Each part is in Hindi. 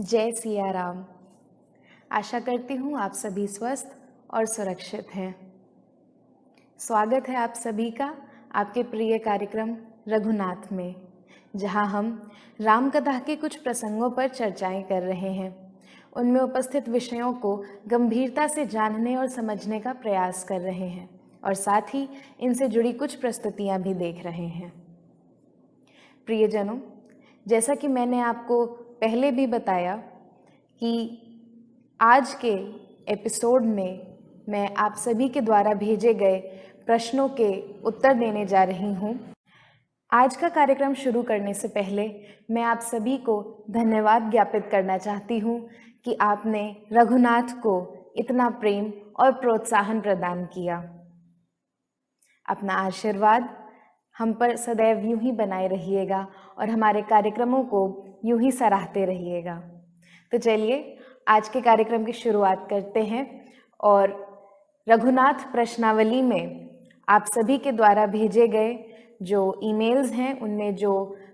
जय सिया राम। आशा करती हूँ आप सभी स्वस्थ और सुरक्षित हैं। स्वागत है आप सभी का आपके प्रिय कार्यक्रम रघुनाथ में, जहाँ हम राम कथा के कुछ प्रसंगों पर चर्चाएं कर रहे हैं। उनमें उपस्थित विषयों को गंभीरता से जानने और समझने का प्रयास कर रहे हैं और साथ ही इनसे जुड़ी कुछ प्रस्तुतियाँ भी देख रहे हैं। प्रियजनों, जैसा कि मैंने आपको पहले भी बताया कि आज के एपिसोड में मैं आप सभी के द्वारा भेजे गए प्रश्नों के उत्तर देने जा रही हूँ। आज का कार्यक्रम शुरू करने से पहले मैं आप सभी को धन्यवाद ज्ञापित करना चाहती हूँ कि आपने रघुनाथ को इतना प्रेम और प्रोत्साहन प्रदान किया। अपना आशीर्वाद हम पर सदैव यूं ही बनाए रहिएगा और हमारे कार्यक्रमों को यूं ही सराहते रहिएगा। तो चलिए आज के कार्यक्रम की शुरुआत करते हैं और रघुनाथ प्रश्नावली में आप सभी के द्वारा भेजे गए जो ईमेल्स हैं उनमें जो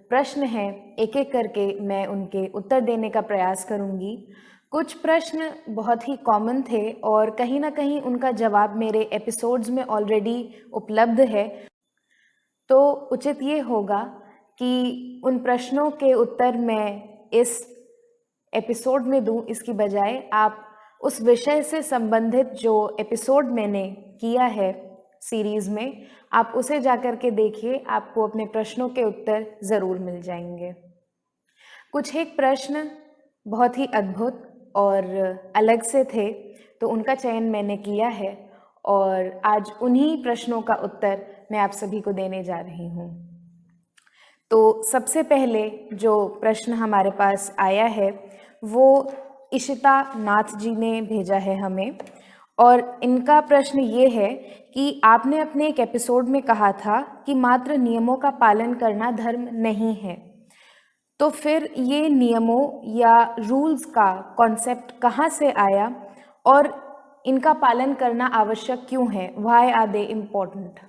प्रश्न हैं एक एक करके मैं उनके उत्तर देने का प्रयास करूंगी। कुछ प्रश्न बहुत ही कॉमन थे और कहीं ना कहीं उनका जवाब मेरे एपिसोड्स में ऑलरेडी उपलब्ध है, तो उचित ये होगा कि उन प्रश्नों के उत्तर मैं इस एपिसोड में दूं, इसकी बजाय आप उस विषय से संबंधित जो एपिसोड मैंने किया है सीरीज़ में, आप उसे जाकर के देखिए, आपको अपने प्रश्नों के उत्तर ज़रूर मिल जाएंगे। कुछ एक प्रश्न बहुत ही अद्भुत और अलग से थे, तो उनका चयन मैंने किया है और आज उन्हीं प्रश्नों का उत्तर मैं आप सभी को देने जा रही हूँ। तो सबसे पहले जो प्रश्न हमारे पास आया है वो इशिता नाथ जी ने भेजा है हमें, और इनका प्रश्न ये है कि आपने अपने एक एपिसोड में कहा था कि मात्र नियमों का पालन करना धर्म नहीं है, तो फिर ये नियमों या रूल्स का कॉन्सेप्ट कहाँ से आया और इनका पालन करना आवश्यक क्यों है? Why are they important?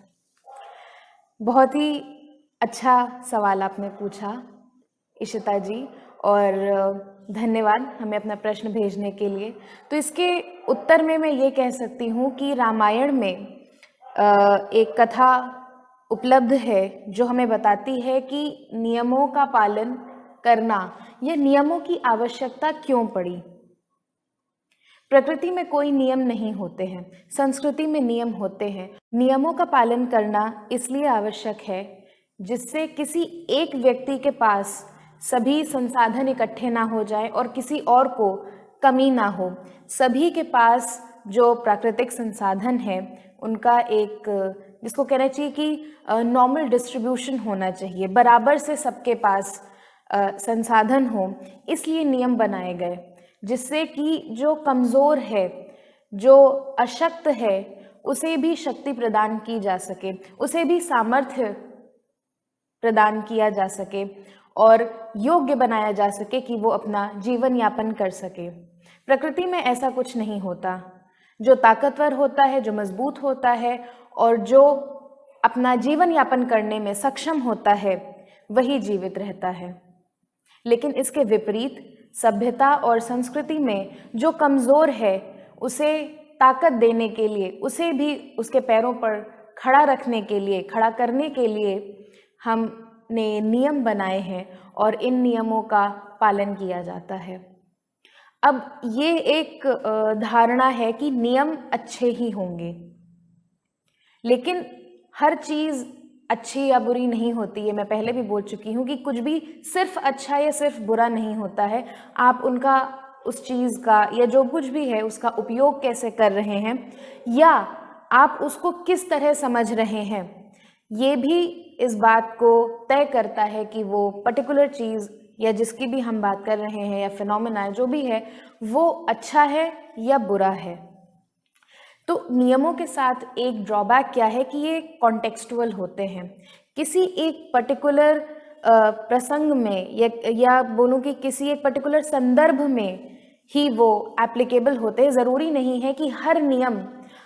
बहुत ही अच्छा सवाल आपने पूछा इशिता जी, और धन्यवाद हमें अपना प्रश्न भेजने के लिए। तो इसके उत्तर में मैं ये कह सकती हूँ कि रामायण में एक कथा उपलब्ध है जो हमें बताती है कि नियमों का पालन करना या नियमों की आवश्यकता क्यों पड़ी। प्रकृति में कोई नियम नहीं होते हैं, संस्कृति में नियम होते हैं। नियमों का पालन करना इसलिए आवश्यक है जिससे किसी एक व्यक्ति के पास सभी संसाधन इकट्ठे ना हो जाए और किसी और को कमी ना हो। सभी के पास जो प्राकृतिक संसाधन है उनका एक, जिसको कहना चाहिए कि नॉर्मल डिस्ट्रीब्यूशन होना चाहिए, बराबर से सबके पास संसाधन हो। इसलिए नियम बनाए गए जिससे कि जो कमज़ोर है, जो अशक्त है, उसे भी शक्ति प्रदान की जा सके, उसे भी सामर्थ्य प्रदान किया जा सके और योग्य बनाया जा सके कि वो अपना जीवन यापन कर सके। प्रकृति में ऐसा कुछ नहीं होता। जो ताकतवर होता है, जो मजबूत होता है और जो अपना जीवन यापन करने में सक्षम होता है, वही जीवित रहता है। लेकिन इसके विपरीत सभ्यता और संस्कृति में जो कमज़ोर है उसे ताकत देने के लिए, उसे भी उसके पैरों पर खड़ा रखने के लिए, खड़ा करने के लिए हमने नियम बनाए हैं और इन नियमों का पालन किया जाता है। अब ये एक धारणा है कि नियम अच्छे ही होंगे, लेकिन हर चीज़ अच्छी या बुरी नहीं होती है। मैं पहले भी बोल चुकी हूँ कि कुछ भी सिर्फ अच्छा या सिर्फ बुरा नहीं होता है। आप उनका, उस चीज़ का या जो कुछ भी है उसका उपयोग कैसे कर रहे हैं या आप उसको किस तरह समझ रहे हैं, ये भी इस बात को तय करता है कि वो पर्टिकुलर चीज़ या जिसकी भी हम बात कर रहे हैं या फिनोमेना जो भी है वो अच्छा है या बुरा है। तो नियमों के साथ एक ड्रॉबैक क्या है कि ये कॉन्टेक्सचुअल होते हैं। किसी एक पर्टिकुलर प्रसंग में या बोलूँ कि किसी एक पर्टिकुलर संदर्भ में ही वो एप्लीकेबल होते हैं। ज़रूरी नहीं है कि हर नियम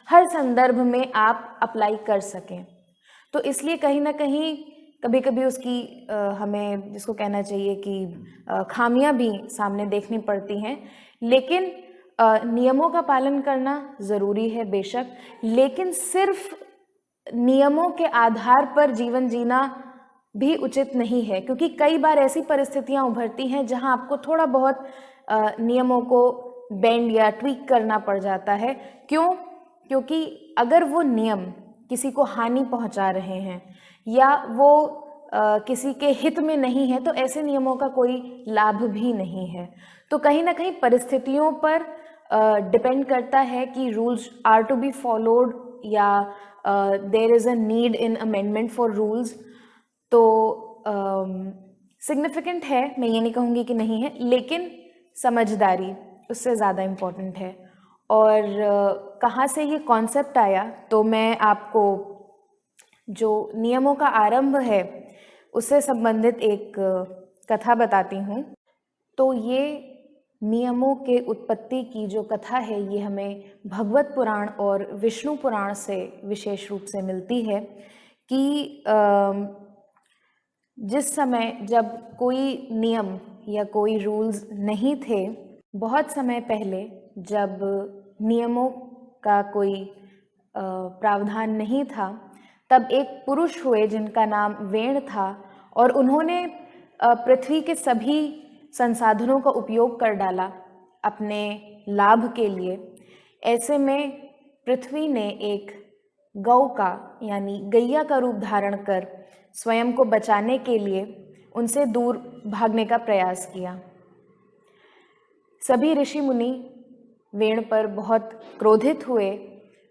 हर संदर्भ में आप अप्लाई कर सकें। तो इसलिए कहीं ना कहीं कभी कभी उसकी हमें जिसको कहना चाहिए कि खामियां भी सामने देखनी पड़ती हैं, लेकिन नियमों का पालन करना ज़रूरी है बेशक, लेकिन सिर्फ नियमों के आधार पर जीवन जीना भी उचित नहीं है, क्योंकि कई बार ऐसी परिस्थितियां उभरती हैं जहां आपको थोड़ा बहुत नियमों को बेंड या ट्वीक करना पड़ जाता है। क्यों? क्योंकि अगर वो नियम किसी को हानि पहुंचा रहे हैं या वो किसी के हित में नहीं है, तो ऐसे नियमों का कोई लाभ भी नहीं है। तो कहीं ना कहीं परिस्थितियों पर डिपेंड करता है कि rules are to be followed या there is a need in amendment for rules. तो सिग्निफिकेंट है, मैं ये नहीं कहूँगी कि नहीं है, लेकिन समझदारी उससे ज़्यादा इम्पोर्टेंट है। और कहाँ से ये कॉन्सेप्ट आया, तो मैं आपको जो नियमों का आरंभ है उससे संबंधित एक कथा बताती हूँ। तो ये नियमों के उत्पत्ति की जो कथा है ये हमें भगवत पुराण और विष्णु पुराण से विशेष रूप से मिलती है कि जिस समय जब कोई नियम या कोई रूल्स नहीं थे, बहुत समय पहले जब नियमों का कोई प्रावधान नहीं था, तब एक पुरुष हुए जिनका नाम वेण था, और उन्होंने पृथ्वी के सभी संसाधनों का उपयोग कर डाला अपने लाभ के लिए। ऐसे में पृथ्वी ने एक गौ का यानी गैया का रूप धारण कर स्वयं को बचाने के लिए उनसे दूर भागने का प्रयास किया। सभी ऋषि मुनि वेण पर बहुत क्रोधित हुए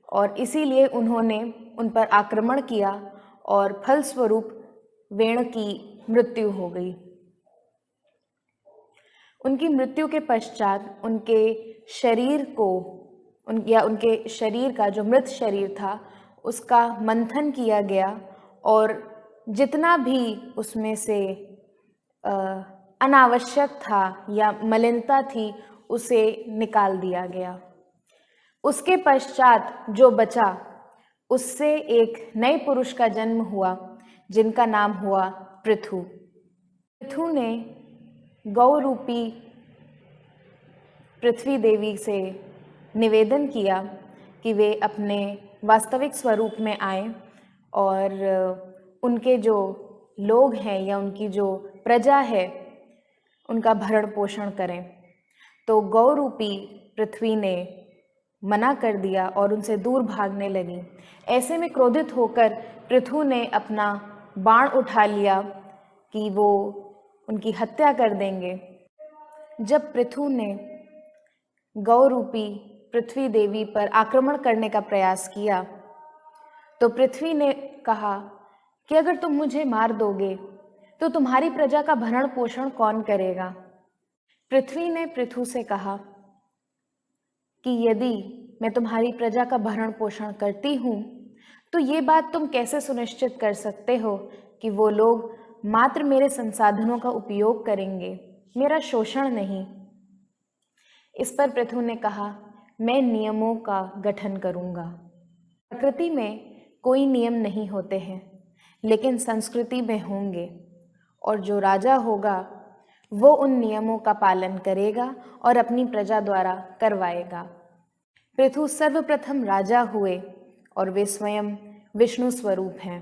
और इसीलिए उन्होंने उन पर आक्रमण किया और फलस्वरूप वेण की मृत्यु हो गई। उनकी मृत्यु के पश्चात उनके शरीर को उनके शरीर का जो मृत शरीर था उसका मंथन किया गया और जितना भी उसमें से अनावश्यक था या मलिनता थी उसे निकाल दिया गया। उसके पश्चात जो बचा उससे एक नए पुरुष का जन्म हुआ जिनका नाम हुआ पृथु। पृथु ने गौ रूपी पृथ्वी देवी से निवेदन किया कि वे अपने वास्तविक स्वरूप में आए और उनके जो लोग हैं या उनकी जो प्रजा है उनका भरण पोषण करें। तो गौ रूपी पृथ्वी ने मना कर दिया और उनसे दूर भागने लगी। ऐसे में क्रोधित होकर पृथु ने अपना बाण उठा लिया कि वो उनकी हत्या कर देंगे। जब पृथु ने गौ रूपी पृथ्वी देवी पर आक्रमण करने का प्रयास किया तो पृथ्वी ने कहा कि अगर तुम मुझे मार दोगे तो तुम्हारी प्रजा का भरण पोषण कौन करेगा। पृथ्वी ने पृथु से कहा कि यदि मैं तुम्हारी प्रजा का भरण पोषण करती हूँ तो ये बात तुम कैसे सुनिश्चित कर सकते हो कि वो लोग मात्र मेरे संसाधनों का उपयोग करेंगे, मेरा शोषण नहीं। इस पर पृथु ने कहा, मैं नियमों का गठन करूँगा। प्रकृति में कोई नियम नहीं होते हैं, लेकिन संस्कृति में होंगे, और जो राजा होगा वो उन नियमों का पालन करेगा और अपनी प्रजा द्वारा करवाएगा। पृथु सर्वप्रथम राजा हुए और वे स्वयं विष्णु स्वरूप हैं।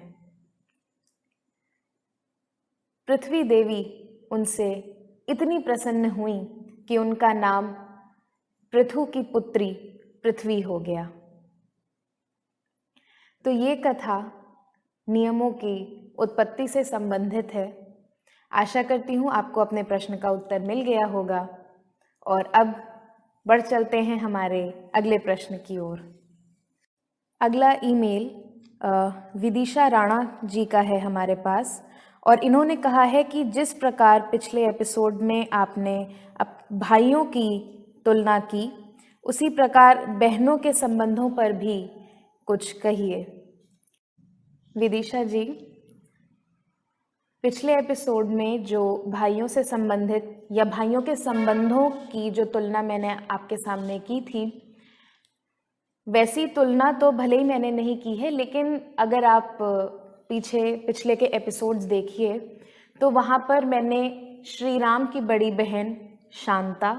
पृथ्वी देवी उनसे इतनी प्रसन्न हुई कि उनका नाम पृथु की पुत्री पृथ्वी हो गया। तो ये कथा नियमों की उत्पत्ति से संबंधित है। आशा करती हूँ आपको अपने प्रश्न का उत्तर मिल गया होगा। और अब बढ़ चलते हैं हमारे अगले प्रश्न की ओर। अगला ईमेल विदिशा राणा जी का है हमारे पास, और इन्होंने कहा है कि जिस प्रकार पिछले एपिसोड में आपने भाइयों की तुलना की, उसी प्रकार बहनों के संबंधों पर भी कुछ कहिए। विदिशा जी, पिछले एपिसोड में जो भाइयों से संबंधित या भाइयों के संबंधों की जो तुलना मैंने आपके सामने की थी, वैसी तुलना तो भले ही मैंने नहीं की है, लेकिन अगर आप पिछले के एपिसोड्स देखिए तो वहाँ पर मैंने श्री राम की बड़ी बहन शांता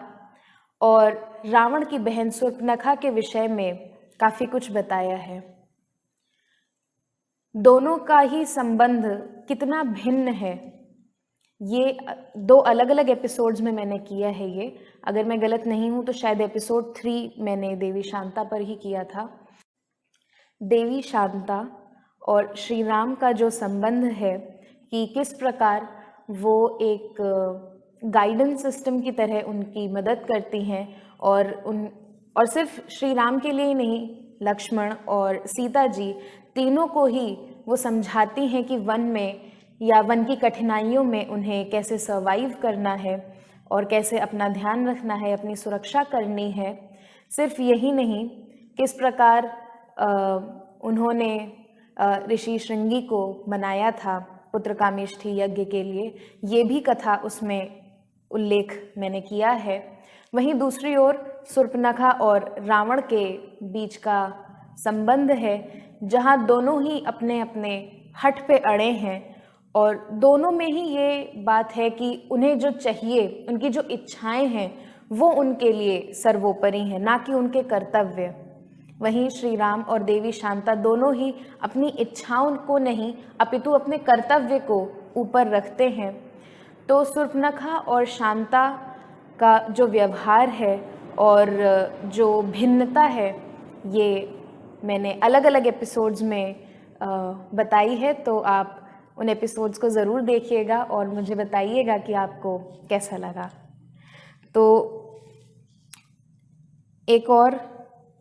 और रावण की बहन शूर्पणखा के विषय में काफ़ी कुछ बताया है। दोनों का ही संबंध कितना भिन्न है, ये 2 अलग अलग एपिसोड्स में मैंने किया है। ये अगर मैं गलत नहीं हूँ तो शायद एपिसोड 3 मैंने देवी शांता पर ही किया था। देवी शांता और श्री राम का जो संबंध है कि किस प्रकार वो एक गाइडेंस सिस्टम की तरह उनकी मदद करती हैं और सिर्फ श्री राम के लिए ही नहीं, लक्ष्मण और सीता जी तीनों को ही वो समझाती हैं कि वन में या वन की कठिनाइयों में उन्हें कैसे सर्वाइव करना है और कैसे अपना ध्यान रखना है, अपनी सुरक्षा करनी है। सिर्फ यही नहीं, किस प्रकार उन्होंने ऋषि श्रृंगी को मनाया था पुत्रकामेष्ठी यज्ञ के लिए, ये भी कथा उसमें उल्लेख मैंने किया है। वहीं दूसरी ओर शूर्पणखा और रावण के बीच का संबंध है, जहाँ दोनों ही अपने अपने हठ पे अड़े हैं और दोनों में ही ये बात है कि उन्हें जो चाहिए, उनकी जो इच्छाएं हैं वो उनके लिए सर्वोपरि हैं, ना कि उनके कर्तव्य। वहीं श्री राम और देवी शांता दोनों ही अपनी इच्छाओं को नहीं अपितु अपने कर्तव्य को ऊपर रखते हैं। तो शूर्पणखा और शांता का जो व्यवहार है और जो भिन्नता है, ये मैंने अलग अलग एपिसोड्स में बताई है। तो आप उन एपिसोड्स को ज़रूर देखिएगा और मुझे बताइएगा कि आपको कैसा लगा। तो एक और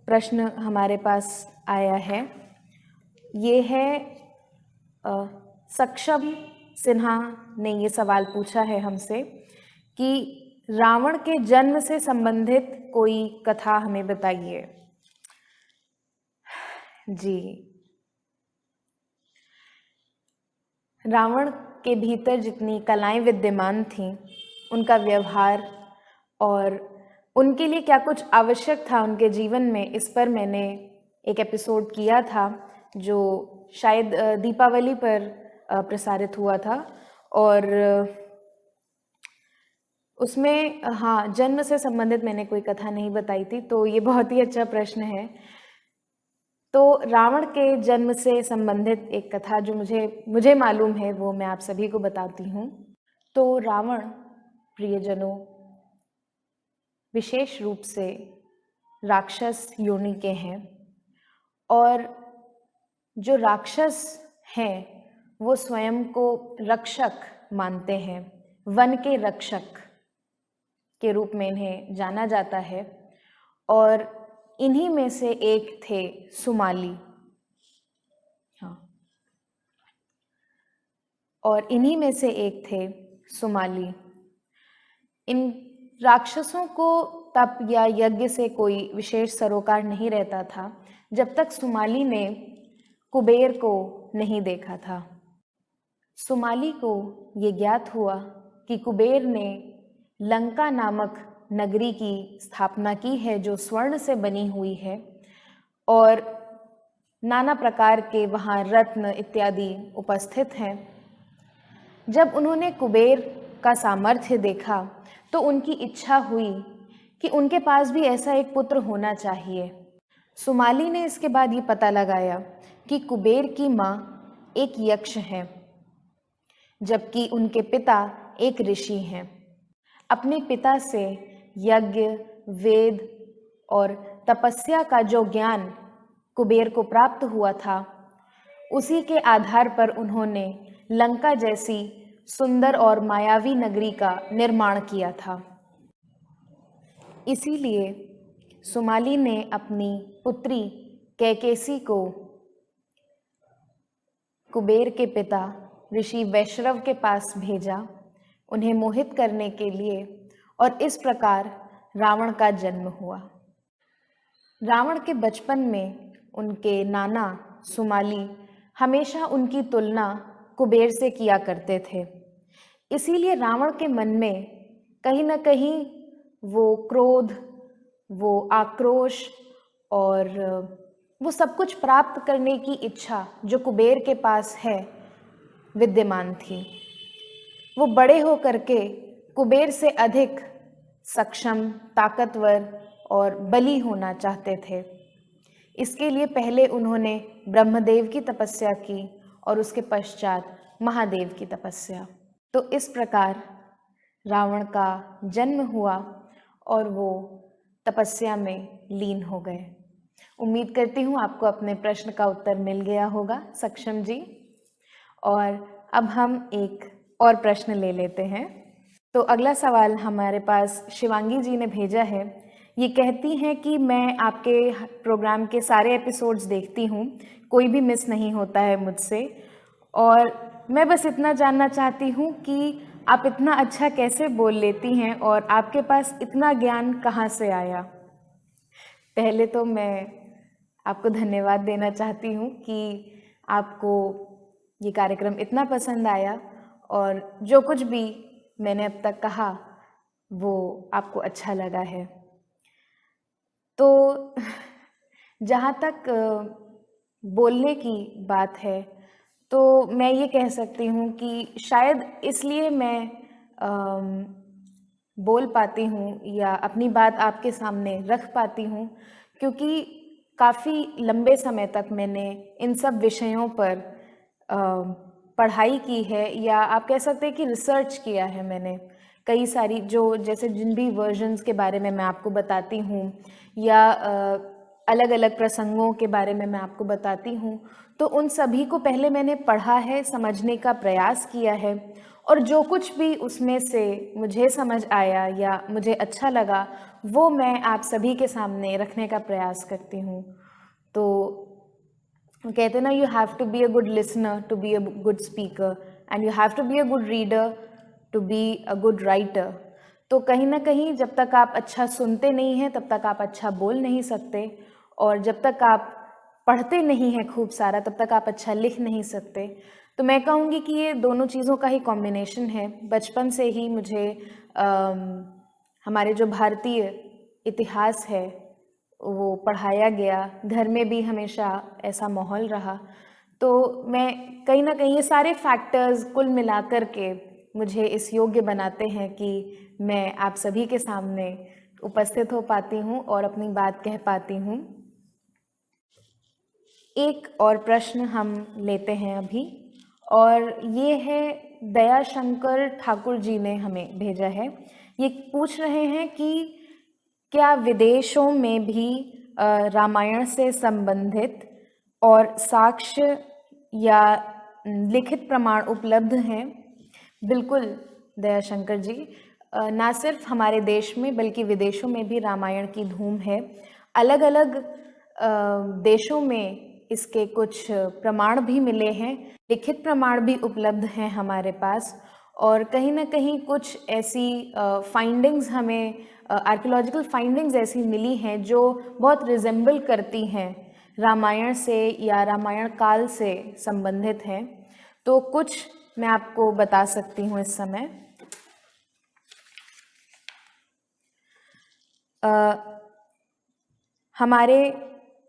प्रश्न हमारे पास आया है, ये है सक्षम सिन्हा ने ये सवाल पूछा है हमसे कि रावण के जन्म से संबंधित कोई कथा हमें बताइए। जी, रावण के भीतर जितनी कलाएं विद्यमान थीं, उनका व्यवहार और उनके लिए क्या कुछ आवश्यक था उनके जीवन में, इस पर मैंने एक एपिसोड किया था जो शायद दीपावली पर प्रसारित हुआ था और उसमें हाँ, जन्म से संबंधित मैंने कोई कथा नहीं बताई थी। तो ये बहुत ही अच्छा प्रश्न है। तो रावण के जन्म से संबंधित एक कथा जो मुझे मालूम है वो मैं आप सभी को बताती हूँ। तो रावण, प्रियजनों, विशेष रूप से राक्षस योनि के हैं और जो राक्षस हैं वो स्वयं को रक्षक मानते हैं, वन के रक्षक के रूप में इन्हें जाना जाता है। और इन्हीं में से एक थे सुमाली। हाँ, और इन्हीं में से एक थे सुमाली। इन राक्षसों को तप या यज्ञ से कोई विशेष सरोकार नहीं रहता था जब तक सुमाली ने कुबेर को नहीं देखा था। सुमाली को ये ज्ञात हुआ कि कुबेर ने लंका नामक नगरी की स्थापना की है जो स्वर्ण से बनी हुई है और नाना प्रकार के वहाँ रत्न इत्यादि उपस्थित हैं। जब उन्होंने कुबेर का सामर्थ्य देखा तो उनकी इच्छा हुई कि उनके पास भी ऐसा एक पुत्र होना चाहिए। सुमाली ने इसके बाद ये पता लगाया कि कुबेर की माँ एक यक्ष हैं, जबकि उनके पिता एक ऋषि हैं। अपने पिता से यज्ञ, वेद और तपस्या का जो ज्ञान कुबेर को प्राप्त हुआ था, उसी के आधार पर उन्होंने लंका जैसी सुंदर और मायावी नगरी का निर्माण किया था। इसीलिए सुमाली ने अपनी पुत्री कैकेसी को कुबेर के पिता ऋषि वैश्रव के पास भेजा, उन्हें मोहित करने के लिए, और इस प्रकार रावण का जन्म हुआ। रावण के बचपन में उनके नाना सुमाली हमेशा उनकी तुलना कुबेर से किया करते थे। इसीलिए रावण के मन में कहीं न कहीं वो क्रोध, वो आक्रोश और वो सब कुछ प्राप्त करने की इच्छा जो कुबेर के पास है विद्यमान थी। वो बड़े हो करके कुबेर से अधिक सक्षम, ताकतवर और बली होना चाहते थे। इसके लिए पहले उन्होंने ब्रह्मदेव की तपस्या की और उसके पश्चात महादेव की तपस्या। तो इस प्रकार रावण का जन्म हुआ और वो तपस्या में लीन हो गए। उम्मीद करती हूँ आपको अपने प्रश्न का उत्तर मिल गया होगा सक्षम जी। और अब हम एक और प्रश्न ले लेते हैं। तो अगला सवाल हमारे पास शिवांगी जी ने भेजा है। ये कहती हैं कि मैं आपके प्रोग्राम के सारे एपिसोड्स देखती हूँ, कोई भी मिस नहीं होता है मुझसे, और मैं बस इतना जानना चाहती हूँ कि आप इतना अच्छा कैसे बोल लेती हैं और आपके पास इतना ज्ञान कहाँ से आया। पहले तो मैं आपको धन्यवाद देना चाहती हूँ कि आपको ये कार्यक्रम इतना पसंद आया और जो कुछ भी मैंने अब तक कहा वो आपको अच्छा लगा है। तो जहाँ तक बोलने की बात है तो मैं ये कह सकती हूँ कि शायद इसलिए मैं बोल पाती हूँ या अपनी बात आपके सामने रख पाती हूँ क्योंकि काफ़ी लंबे समय तक मैंने इन सब विषयों पर पढ़ाई की है, या आप कह सकते हैं कि रिसर्च किया है मैंने। कई सारी जो जैसे जिन भी वर्जन्स के बारे में मैं आपको बताती हूँ या अलग अलग प्रसंगों के बारे में मैं आपको बताती हूँ, तो उन सभी को पहले मैंने पढ़ा है, समझने का प्रयास किया है, और जो कुछ भी उसमें से मुझे समझ आया या मुझे अच्छा लगा वो मैं आप सभी के सामने रखने का प्रयास करती हूँ। तो कहते हैं ना, you have to be a good listener to be a good speaker and you have to be a good reader to be a good writer. तो कहीं ना कहीं जब तक आप अच्छा सुनते नहीं हैं तब तक आप अच्छा बोल नहीं सकते, और जब तक आप पढ़ते नहीं हैं खूब सारा तब तक आप अच्छा लिख नहीं सकते। तो मैं कहूँगी कि ये दोनों चीज़ों का ही कॉम्बिनेशन है। बचपन से ही मुझे हमारे जो भारतीय इतिहास है वो पढ़ाया गया, घर में भी हमेशा ऐसा माहौल रहा। तो मैं कहीं ना कहीं ये सारे फैक्टर्स कुल मिलाकर के मुझे इस योग्य बनाते हैं कि मैं आप सभी के सामने उपस्थित हो पाती हूँ और अपनी बात कह पाती हूँ। एक और प्रश्न हम लेते हैं अभी, और ये है दयाशंकर ठाकुर जी ने हमें भेजा है। ये पूछ रहे हैं कि क्या विदेशों में भी रामायण से संबंधित और साक्ष्य या लिखित प्रमाण उपलब्ध हैं? बिल्कुल दयाशंकर जी, ना सिर्फ हमारे देश में बल्कि विदेशों में भी रामायण की धूम है। अलग अलग देशों में इसके कुछ प्रमाण भी मिले हैं, लिखित प्रमाण भी उपलब्ध हैं हमारे पास, और कहीं ना कहीं कुछ ऐसी फाइंडिंग्स हमें आर्कियोलॉजिकल फाइंडिंग्स ऐसी मिली हैं जो बहुत रिजेंबल करती हैं रामायण से या रामायण काल से संबंधित हैं। तो कुछ मैं आपको बता सकती हूँ इस समय। हमारे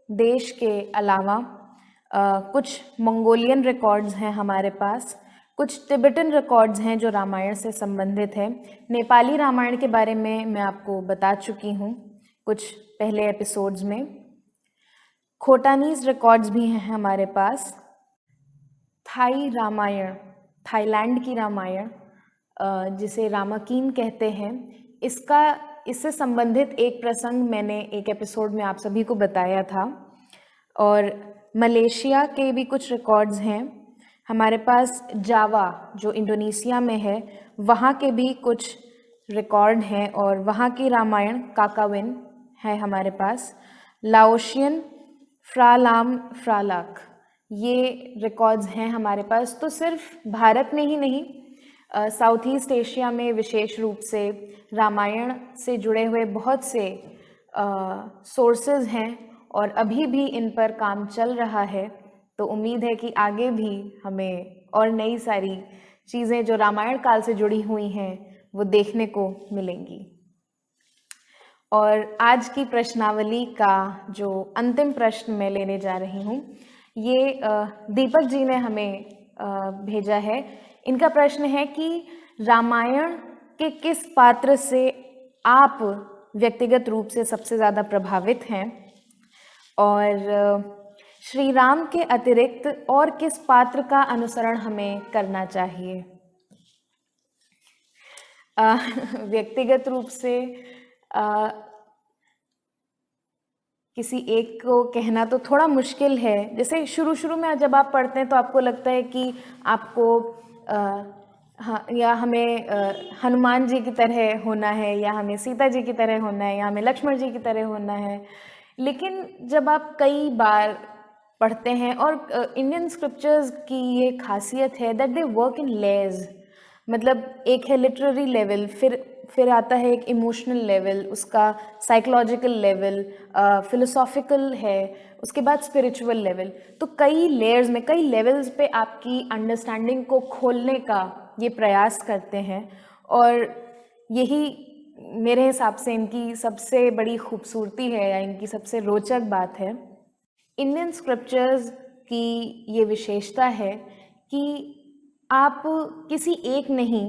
देश के अलावा कुछ मंगोलियन रिकॉर्ड्स हैं हमारे पास, कुछ तिब्बतन रिकॉर्ड्स हैं जो रामायण से संबंधित है। नेपाली रामायण के बारे में मैं आपको बता चुकी हूँ कुछ पहले एपिसोड्स में। खोटानीज रिकॉर्ड्स भी हैं हमारे पास। थाई रामायण, थाईलैंड की रामायण जिसे रामाकीन कहते हैं, इससे संबंधित एक प्रसंग मैंने एक एपिसोड में आप सभी को बताया था। और मलेशिया के भी कुछ रिकॉर्ड्स हैं हमारे पास। जावा जो इंडोनेशिया में है वहाँ के भी कुछ रिकॉर्ड हैं, और वहाँ की रामायण काकाविन है हमारे पास। लाओशियन फ्रालाम फ्रालाक ये रिकॉर्ड्स हैं हमारे पास। तो सिर्फ भारत में ही नहीं, साउथ ईस्ट एशिया में विशेष रूप से रामायण से जुड़े हुए बहुत से सोर्सेज हैं और अभी भी इन पर काम चल रहा है। तो उम्मीद है कि आगे भी हमें और नई सारी चीज़ें जो रामायण काल से जुड़ी हुई हैं वो देखने को मिलेंगी। और आज की प्रश्नावली का जो अंतिम प्रश्न मैं लेने जा रही हूँ, ये दीपक जी ने हमें भेजा है। इनका प्रश्न है कि रामायण के किस पात्र से आप व्यक्तिगत रूप से सबसे ज़्यादा प्रभावित हैं, और श्री राम के अतिरिक्त और किस पात्र का अनुसरण हमें करना चाहिए। व्यक्तिगत रूप से किसी एक को कहना तो थोड़ा मुश्किल है। जैसे शुरू में जब आप पढ़ते हैं तो आपको लगता है कि आपको हाँ, या हमें हनुमान जी की तरह होना है, या हमें सीता जी की तरह होना है, या हमें लक्ष्मण जी की तरह होना है। लेकिन जब आप कई बार पढ़ते हैं, और इंडियन स्क्रिप्चर्स की ये खासियत है that they work in layers, मतलब एक है लिटरेरी लेवल, फिर आता है एक इमोशनल लेवल, उसका साइकोलॉजिकल लेवल, फिलोसॉफिकल है, उसके बाद स्पिरिचुअल लेवल। तो कई लेयर्स में, कई लेवल्स पे आपकी अंडरस्टैंडिंग को खोलने का ये प्रयास करते हैं, और यही मेरे हिसाब से इनकी सबसे बड़ी खूबसूरती है, या इनकी सबसे रोचक बात है। इंडियन स्क्रिप्चर्स की ये विशेषता है कि आप किसी एक नहीं,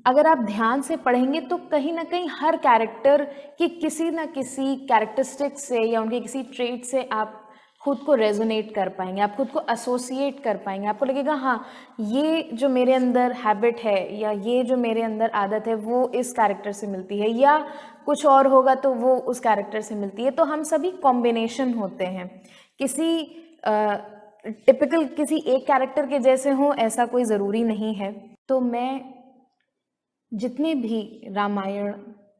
अगर आप ध्यान से पढ़ेंगे तो कहीं ना कहीं हर कैरेक्टर की किसी न किसी कैरेक्टरिस्टिक से या उनके किसी ट्रेट से आप खुद को रेजोनेट कर पाएंगे, आप खुद को एसोसिएट कर पाएंगे। आपको लगेगा हाँ, ये जो मेरे अंदर हैबिट है या ये जो मेरे अंदर आदत है वो इस कैरेक्टर से मिलती है, या कुछ और होगा तो वो उस कैरेक्टर से मिलती है। तो हम सभी कॉम्बिनेशन होते हैं, किसी टिपिकल किसी एक कैरेक्टर के जैसे हों ऐसा कोई ज़रूरी नहीं है। तो मैं जितने भी रामायण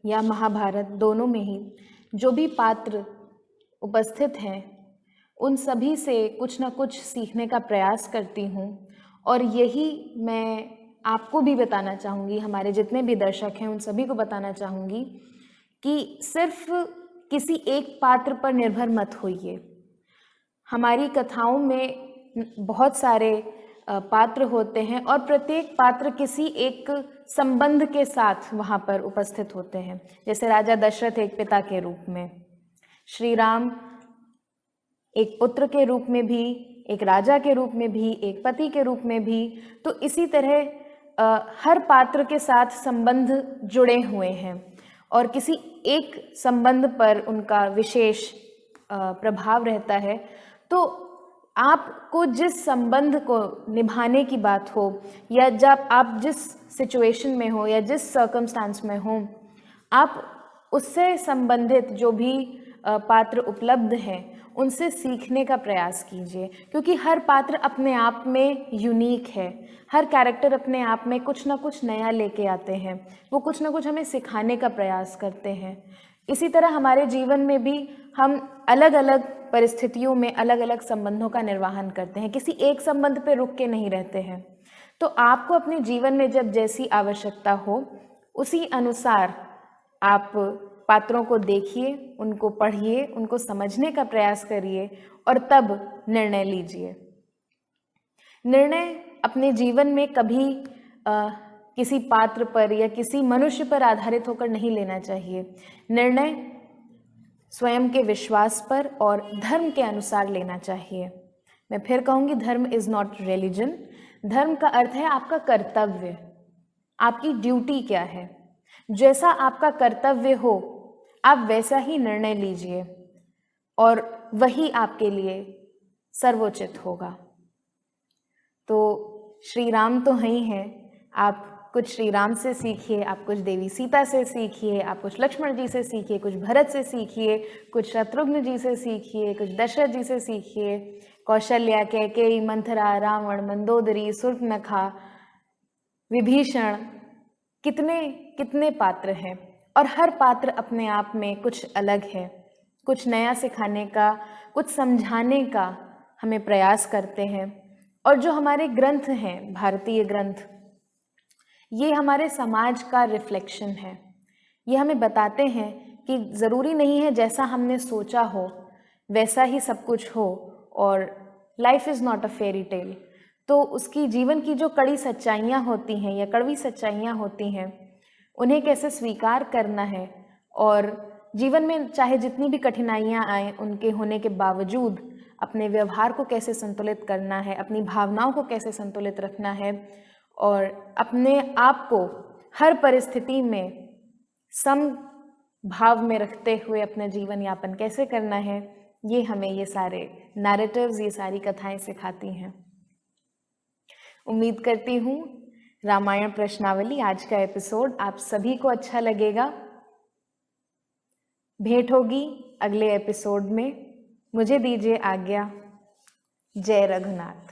या महाभारत दोनों में ही जो भी पात्र उपस्थित हैं उन सभी से कुछ ना कुछ सीखने का प्रयास करती हूँ, और यही मैं आपको भी बताना चाहूँगी, हमारे जितने भी दर्शक हैं उन सभी को बताना चाहूँगी कि सिर्फ किसी एक पात्र पर निर्भर मत होइए। हमारी कथाओं में बहुत सारे पात्र होते हैं, और प्रत्येक पात्र किसी एक संबंध के साथ वहाँ पर उपस्थित होते हैं। जैसे राजा दशरथ एक पिता के रूप में, श्री राम एक पुत्र के रूप में भी, एक राजा के रूप में भी, एक पति के रूप में भी। तो इसी तरह हर पात्र के साथ संबंध जुड़े हुए हैं, और किसी एक संबंध पर उनका विशेष प्रभाव रहता है। तो आपको जिस संबंध को निभाने की बात हो, या जब आप जिस सिचुएशन में हो या जिस सर्कमस्टांस में हो, आप उससे संबंधित जो भी पात्र उपलब्ध हैं उनसे सीखने का प्रयास कीजिए, क्योंकि हर पात्र अपने आप में यूनिक है। हर कैरेक्टर अपने आप में कुछ ना कुछ नया लेके आते हैं, वो कुछ ना कुछ हमें सिखाने का प्रयास करते हैं। इसी तरह हमारे जीवन में भी हम अलग अलग परिस्थितियों में अलग अलग संबंधों का निर्वहन करते हैं, किसी एक संबंध पे रुक के नहीं रहते हैं। तो आपको अपने जीवन में जब जैसी आवश्यकता हो उसी अनुसार आप पात्रों को देखिए, उनको पढ़िए, उनको समझने का प्रयास करिए, और तब निर्णय लीजिए। निर्णय अपने जीवन में कभी किसी पात्र पर या किसी मनुष्य पर आधारित होकर नहीं लेना चाहिए। निर्णय स्वयं के विश्वास पर और धर्म के अनुसार लेना चाहिए। मैं फिर कहूँगी, धर्म इज़ नॉट रिलीजन। धर्म का अर्थ है आपका कर्तव्य, आपकी ड्यूटी क्या है। जैसा आपका कर्तव्य हो आप वैसा ही निर्णय लीजिए, और वही आपके लिए सर्वोचित होगा। तो श्री राम तो हैं ही हैं, आप कुछ श्री राम से सीखिए, आप कुछ देवी सीता से सीखिए, आप कुछ लक्ष्मण जी से सीखिए, कुछ भरत से सीखिए, कुछ शत्रुघ्न जी से सीखिए, कुछ दशरथ जी से सीखिए, कौशल्या, कैकेयी, मंथरा, रावण, मंदोदरी, शूर्पणखा, विभीषण, कितने कितने पात्र हैं, और हर पात्र अपने आप में कुछ अलग है, कुछ नया सिखाने का, कुछ समझाने का हमें प्रयास करते हैं। और जो हमारे ग्रंथ हैं, भारतीय ग्रंथ, ये हमारे समाज का रिफ्लेक्शन है। ये हमें बताते हैं कि ज़रूरी नहीं है जैसा हमने सोचा हो वैसा ही सब कुछ हो, और life is not a fairy tale. तो उसकी जीवन की जो कड़ी सच्चाइयाँ होती हैं या कड़वी सच्चाइयाँ होती हैं, उन्हें कैसे स्वीकार करना है और जीवन में चाहे जितनी भी कठिनाइयाँ आए, उनके होने के बावजूद अपने व्यवहार को कैसे संतुलित करना है, अपनी भावनाओं को कैसे संतुलित रखना है और अपने आप को हर परिस्थिति में सम भाव में रखते हुए अपना जीवन यापन कैसे करना है, ये हमें ये सारे नैरेटिव्स, ये सारी कथाएं सिखाती हैं। उम्मीद करती हूँ रामायण प्रश्नावली आज का एपिसोड आप सभी को अच्छा लगेगा। भेंट होगी अगले एपिसोड में। मुझे दीजिए आज्ञा। जय रघुनाथ।